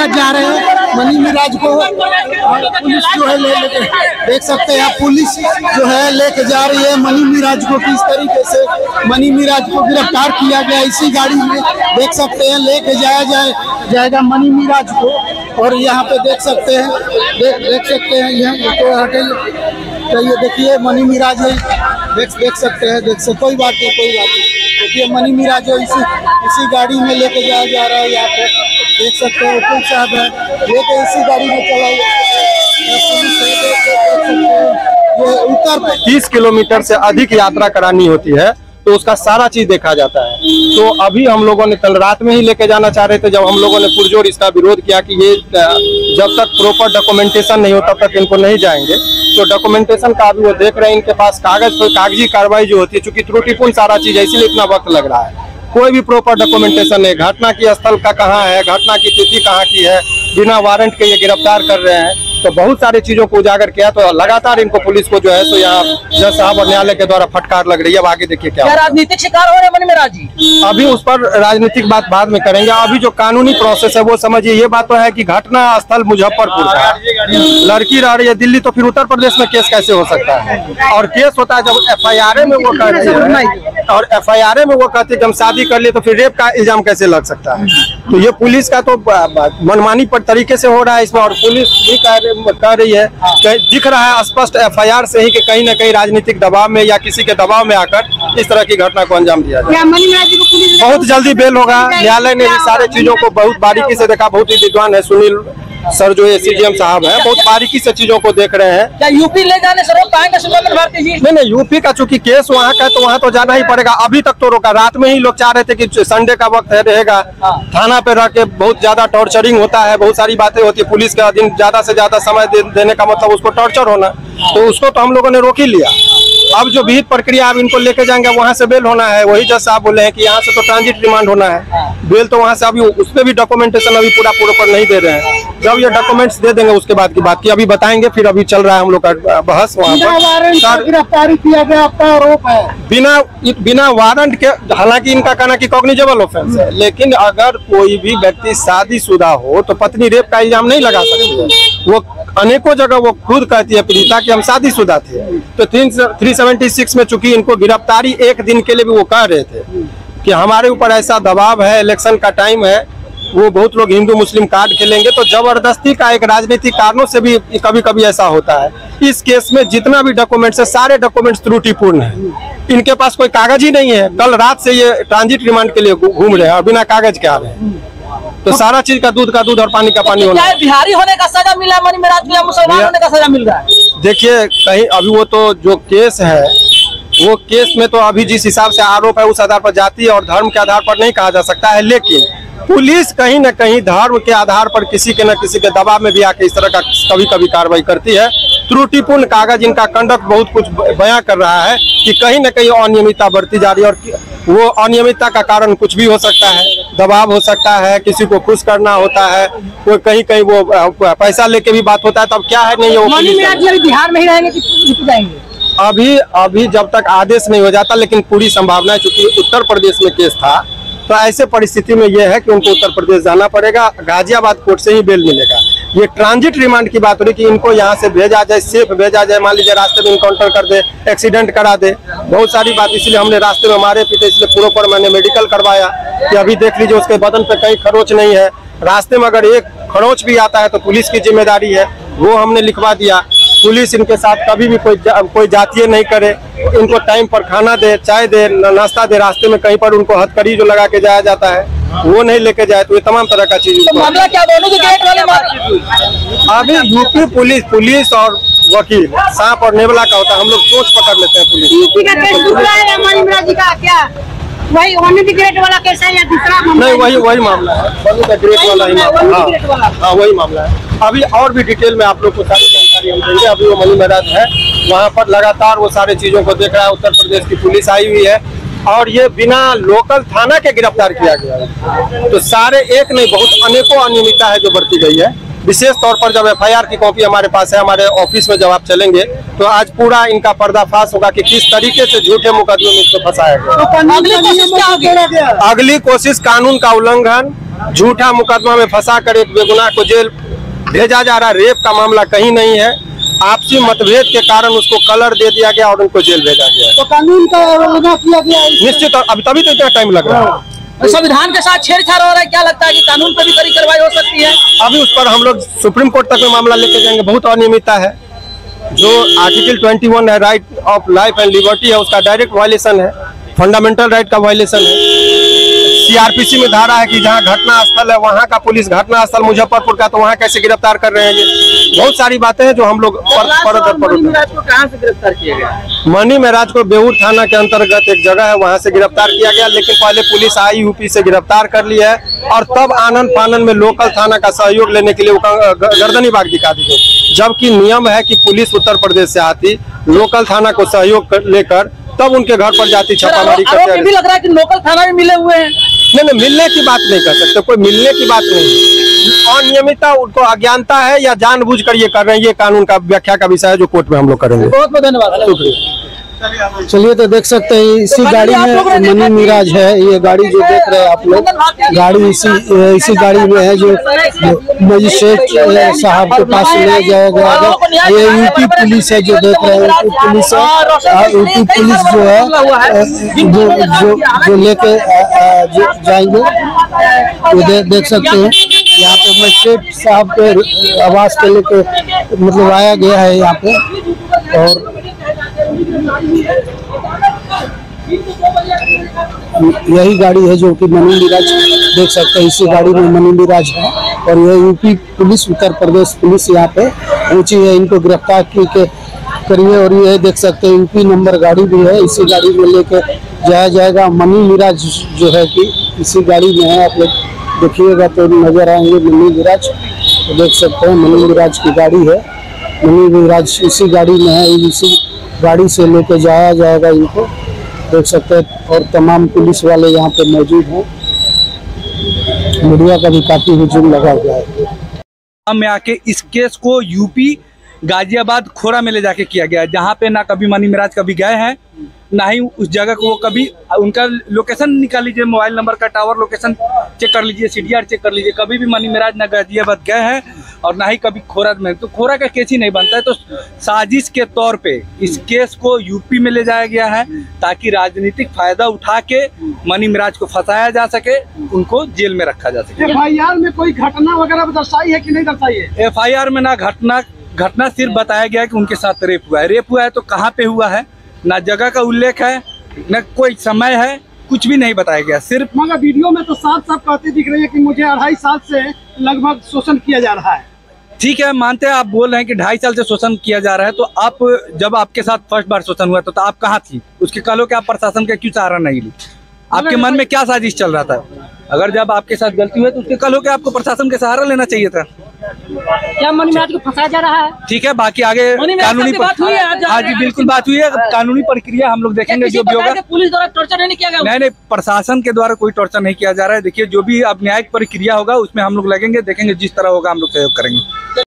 मिराज जा रहे हैं। मनी मिराज को पुलिस जो है लेके देख सकते हैं, पुलिस जो है लेके जा रही है मनी मिराज को। किस तरीके से मनी मिराज को गिरफ्तार किया गया, इसी गाड़ी में देख सकते हैं लेके जाएगा मनी मिराज को। और यहाँ पे देख सकते हैं यहाँ तो ये देखिए मनी मिराज है, देख सकते हैं कोई बात नहीं देखिए मनी मिराज है, इसी गाड़ी में लेके जाया जा रहा है। यहाँ पे देख सकते हैं वकील साहब है लेके इसी गाड़ी में चला ये उत्तर 30 किलोमीटर से अधिक यात्रा करानी होती है तो उसका सारा चीज देखा जाता है। तो अभी हम लोगों ने कल रात में ही लेके जाना चाह रहे थे, जब हम लोगों ने पुरजोर इसका विरोध किया कि ये जब तक प्रॉपर डॉक्यूमेंटेशन नहीं होता तब तक इनको नहीं जाएंगे। तो डॉक्यूमेंटेशन का अभी वो देख रहे हैं, इनके पास कागजी कार्रवाई जो होती है, चूंकि त्रुटिपूर्ण सारा चीज है इसीलिए इतना वक्त लग रहा है। कोई भी प्रॉपर डॉक्यूमेंटेशन नहीं, घटना की स्थल का कहाँ है, घटना की तिथि कहाँ की है, बिना वारंट के ये गिरफ्तार कर रहे हैं। तो बहुत सारी चीजों को उजागर किया, तो लगातार इनको पुलिस को जो है तो यहाँ जज साहब और न्यायालय के द्वारा फटकार लग रही है। अब आगे देखिए क्या राजनीतिक शिकार हो रहे हैं मनी मिराज जी। अभी उस पर राजनीतिक बात बाद में करेंगे। अभी जो कानूनी प्रोसेस है वो समझिए। ये बात तो है कि घटना स्थल मुजफ्फरपुर का, लड़की रह रही है दिल्ली, तो फिर उत्तर प्रदेश में केस कैसे हो सकता है? और केस होता है जब FIR में वो कहती है, और FIR में वो कहती है कि हम शादी कर लिए, तो फिर रेप का इल्जाम कैसे लग सकता है? तो ये पुलिस का तो मनमानी पर तरीके से हो रहा है इसमें। और पुलिस भी कह रही है, दिख रहा है स्पष्ट FIR से ही कि कहीं न कहीं राजनीतिक दबाव में या किसी के दबाव में आकर इस तरह की घटना को अंजाम दिया जाए। बहुत जल्दी बेल होगा। न्यायालय ने भी सारे चीजों को बहुत बारीकी से देखा। बहुत ही विद्वान है सुनील सर जो ACGM साहब हैं, बहुत बारीकी से चीजों को देख रहे हैं। क्या यूपी ले जाने से रोक पाएंगे सुब्रमण्यम भारती जी? नहीं, यूपी का चूंकि केस वहाँ का तो वहाँ तो जाना ही पड़ेगा। अभी तक तो रोका, रात में ही लोग चाह रहे थे कि संडे का वक्त रहेगा, थाना पे रह के बहुत ज्यादा टॉर्चरिंग होता है, बहुत सारी बातें होती है। पुलिस के अधीन ज्यादा से ज्यादा समय देने का मतलब उसको टॉर्चर होना, तो उसको तो हम लोगों ने रोक ही लिया। अब जो विहित प्रक्रिया अब इनको लेके जाएंगे, वहाँ से बेल होना है। वही जज साहब बोले हैं कि यहाँ से तो ट्रांजिट रिमांड होना है, बेल तो वहाँ से अभी उसमें भी डॉक्यूमेंटेशन अभी पूरा नहीं दे रहे हैं। जब ये डॉक्यूमेंट्स दे देंगे उसके बाद की बात की अभी बताएंगे। फिर अभी चल रहा है हम लोग का बहस वहाँ पर। गिरफ्तारी किया गया आपका आरोप है बिना वारंट के, हालांकि इनका कहना कि कॉग्निजेबल ऑफेंस है, लेकिन अगर कोई भी व्यक्ति शादीशुदा हो तो पत्नी रेप का इल्जाम नहीं लगा सकती है। वो अनेकों जगह वो खुद कहती है पीड़िता कि हम शादीशुदा थे। तो 376 में चूंकि इनको गिरफ्तारी एक दिन के लिए भी वो कह रहे थे कि हमारे ऊपर ऐसा दबाव है, इलेक्शन का टाइम है, वो बहुत लोग हिंदू मुस्लिम कार्ड खेलेंगे। तो जबरदस्ती का एक राजनीतिक कारणों से भी कभी कभी ऐसा होता है। इस केस में जितना भी डॉक्यूमेंट्स है सारे डॉक्यूमेंट्स त्रुटिपूर्ण है। इनके पास कोई कागज ही नहीं है। कल रात से ये ट्रांजिट रिमांड के लिए घूम रहे हैं और बिना कागज के आ रहे हैं। तो सारा चीज का दूध और पानी का पानी होना है। बिहारी होने का सजा मिला मनी मिराज को, मुसलमान होने का सजा मिल रहा है? देखिए कहीं अभी वो तो जो केस है वो केस में तो अभी जिस हिसाब से आरोप है उस आधार पर जाति और धर्म के आधार पर नहीं कहा जा सकता है। लेकिन पुलिस कहीं न कहीं धर्म के आधार पर किसी के न किसी के दबाव में भी आके इस तरह का कभी कभी कार्रवाई करती है। त्रुटिपूर्ण कागज, इनका कंडक्ट बहुत कुछ बयां कर रहा है कि कहीं न कहीं अनियमितता बढ़ती जा रही है। और वो अनियमितता का कारण कुछ भी हो सकता है, दबाव हो सकता है, किसी को खुश करना होता है, वो कहीं वो पैसा लेके भी बात होता है। तब क्या है नहीं, वो बिहार में ही रहेंगे कि जाएंगे? अभी जब तक आदेश नहीं हो जाता, लेकिन पूरी संभावना है क्योंकि उत्तर प्रदेश में केस था, तो ऐसे परिस्थिति में यह है कि उनको उत्तर प्रदेश जाना पड़ेगा। गाजियाबाद कोर्ट से ही बेल मिलेगा। ये ट्रांजिट रिमांड की बात हो रही कि इनको यहाँ से भेजा जाए, सेफ भेजा जाए। मान लीजिए रास्ते में इनकाउंटर कर दे, एक्सीडेंट करा दे, बहुत सारी बात, इसलिए हमने रास्ते में मारे पीटे, इसलिए पूरे पर मैंने मेडिकल करवाया कि अभी देख लीजिए उसके बदन पे कहीं खरोच नहीं है। रास्ते में अगर एक खरोच भी आता है तो पुलिस की जिम्मेदारी है, वो हमने लिखवा दिया। पुलिस इनके साथ कभी भी कोई जातीय नहीं करे, इनको टाइम पर खाना दे, चाय दे, नाश्ता दे। रास्ते में कहीं पर उनको हथकड़ी जो लगा के जाया जाता है वो नहीं लेके जाए। तो ये तमाम तरह का चीज तो मामला क्या दोनों के गेट वाले अभी यूपी पुलिस और वकील सांप और नेवला का होता है। हम लोग सोच पकड़ लेते हैं पुलिस। यूपी का केस दूसरा है, मनी मिराज का क्या वही ग्रेट वाला केस है या दूसरा मामला? नहीं, वही मामला है, ग्रेट वाला ही मामला। हाँ, वही मामला है। अभी और भी डिटेल में आप लोग को सारी जानकारी हम देंगे। अभी वो मनी मिराज है वहाँ पर लगातार वो सारे चीजों को देख रहा है। उत्तर प्रदेश की पुलिस आई हुई है और ये बिना लोकल थाना के गिरफ्तार किया गया है। तो सारे एक नहीं, बहुत अनेकों अनियमितता है जो बढ़ती गई है। विशेष तौर पर जब FIR की कॉपी हमारे पास है, हमारे ऑफिस में जब आप चलेंगे तो आज पूरा इनका पर्दाफाश होगा कि किस तरीके से झूठे मुकदमे में इसको फंसाया गया। अगली कोशिश क्या होगी? अगली कोशिश कानून का उल्लंघन, झूठा मुकदमा में फंसा कर एक बेगुनाह को जेल भेजा जा रहा है। रेप का मामला कहीं नहीं है, आपसी मतभेद के कारण उसको कलर दे दिया गया और उनको जेल भेजा गया। तो कानून का उल्लंघन किया गया निश्चित, और तभी तो इतना टाइम लग रहा है। संविधान के साथ छेड़छाड़ हो रहा है, क्या लगता है कि कानून पर भी कड़ी कार्रवाई हो सकती है? अभी उस पर हम लोग सुप्रीम कोर्ट तक में मामला लेके जाएंगे। बहुत अनियमितता है, जो आर्टिकल 21 है, right of life and liberty है, उसका डायरेक्ट वायलेशन है, फंडामेंटल राइट का वायलेशन है। सीआरपीसी में धारा है कि जहां घटना स्थल है वहां का पुलिस, घटना स्थल मुजफ्फरपुर का, तो वहां कैसे गिरफ्तार कर रहे हैं? ये बहुत सारी बातें हैं जो हम लोग मनी मिराज को कहां से गिरफ्तार किया गया? मनी महराज को बेऊर थाना के अंतर्गत एक जगह है, वहां से गिरफ्तार किया गया, लेकिन पहले पुलिस आई यूपी से गिरफ्तार कर ली है और तब आनंद फानन में लोकल थाना का सहयोग लेने के लिए गर्दनी बाग दिखा दी गई। जबकि नियम है कि पुलिस उत्तर प्रदेश से आती, लोकल थाना को सहयोग लेकर तब उनके घर पर जाती, छापामारी करते। भी लग रहा है कि लोकल थाना भी मिले हुए हैं। नहीं, मिलने की बात नहीं कर सकते, कोई मिलने की बात नहीं। अनियमितता, उनको अज्ञानता है या जानबूझकर ये कर रहे हैं, ये कानून का व्याख्या का विषय है जो कोर्ट में हम लोग करेंगे। बहुत बहुत धन्यवाद, शुक्रिया। चलिए, तो देख सकते हैं इसी गाड़ी में मनी मिराज है। ये गाड़ी जो देख रहे हैं आप लोग, गाड़ी इसी गाड़ी में है जो मजिस्ट्रेट साहब के पास ले जाया गया। ये यूपी पुलिस है जो देख रहे हैं, यूपी पुलिस है। यूपी पुलिस जो है जो लेके जाएंगे, तो देख सकते हैं यहाँ पे मजिस्ट्रेट साहब के आवास पे लेके मतलब आया गया है यहाँ पे। और यही गाड़ी है जो कि मनी मिराज देख सकते हैं, इसी गाड़ी में मनी मिराज है। और ये UP police, Uttar Pradesh police यहाँ पे पहुंची है, इनको गिरफ्तार करिए। और ये देख सकते हैं यूपी नंबर गाड़ी भी है, इसी गाड़ी में लेके जाया जाएगा। मनी मिराज जो है कि इसी गाड़ी में है, आप लोग देखिएगा तो नजर आएंगे मनी मिराज। तो देख सकते हैं मनी मिराज की गाड़ी है, मनी मिराज इसी गाड़ी में है, इसी गाड़ी से लेके जाया जाएगा इनको, देख सकते हैं। और तमाम पुलिस वाले यहाँ पे मौजूद हैं, मीडिया का भी काफी हुजूम लगा हुआ है। में आके इस केस को यूपी गाजियाबाद खोरा में ले जाके किया गया है, जहाँ पे ना कभी मनी मिराज कभी गए हैं, ना ही उस जगह को वो कभी, उनका लोकेशन निकाल लीजिए, मोबाइल नंबर का टावर लोकेशन चेक कर लीजिए, सीडीआर चेक कर लीजिए, कभी भी मनी मिराज ना गाजियाबाद गए हैं और ना ही कभी खोरा में। तो खोरा का केस ही नहीं बनता है। तो साजिश के तौर पे इस केस को यूपी में ले जाया गया है ताकि राजनीतिक फायदा उठा के मनी मिराज को फंसाया जा सके, उनको जेल में रखा जा सके। FIR में कोई घटना वगैरह दर्शाई है कि नहीं दर्शाई है? FIR में ना घटना सिर्फ बताया गया है कि उनके साथ रेप हुआ है। रेप हुआ है तो कहाँ पे हुआ है, ना जगह का उल्लेख है, न कोई समय है, कुछ भी नहीं बताया गया। सिर्फ मगर वीडियो में तो साफ कहते दिख रही है कि मुझे 2.5 साल से लगभग शोषण किया जा रहा है। ठीक है, मानते हैं, आप बोल रहे हैं कि 2.5 साल से शोषण किया जा रहा है, तो आप जब आपके साथ फर्स्ट बार शोषण हुआ तो आप कहाँ थी? उसके कहो कि आप प्रशासन का क्यों सहारा नहीं ली? आपके मन में क्या साजिश चल रहा था? अगर जब आपके साथ गलती हुई तो उसके कहो कि आपको प्रशासन का सहारा लेना चाहिए था। क्या मनी मिराज को फंसाया जा रहा है? ठीक है, बाकी आगे कानूनी बात हुई है। हाँ जी, बिल्कुल बात हुई है। कानूनी प्रक्रिया हम लोग देखेंगे जो भी होगा। पुलिस द्वारा टॉर्चर नहीं किया गया? नहीं, प्रशासन के द्वारा कोई टॉर्चर नहीं किया जा रहा है। देखिए, जो भी अब न्यायिक प्रक्रिया होगा उसमें हम लोग लगेंगे, देखेंगे, जिस तरह होगा हम लोग सहयोग करेंगे।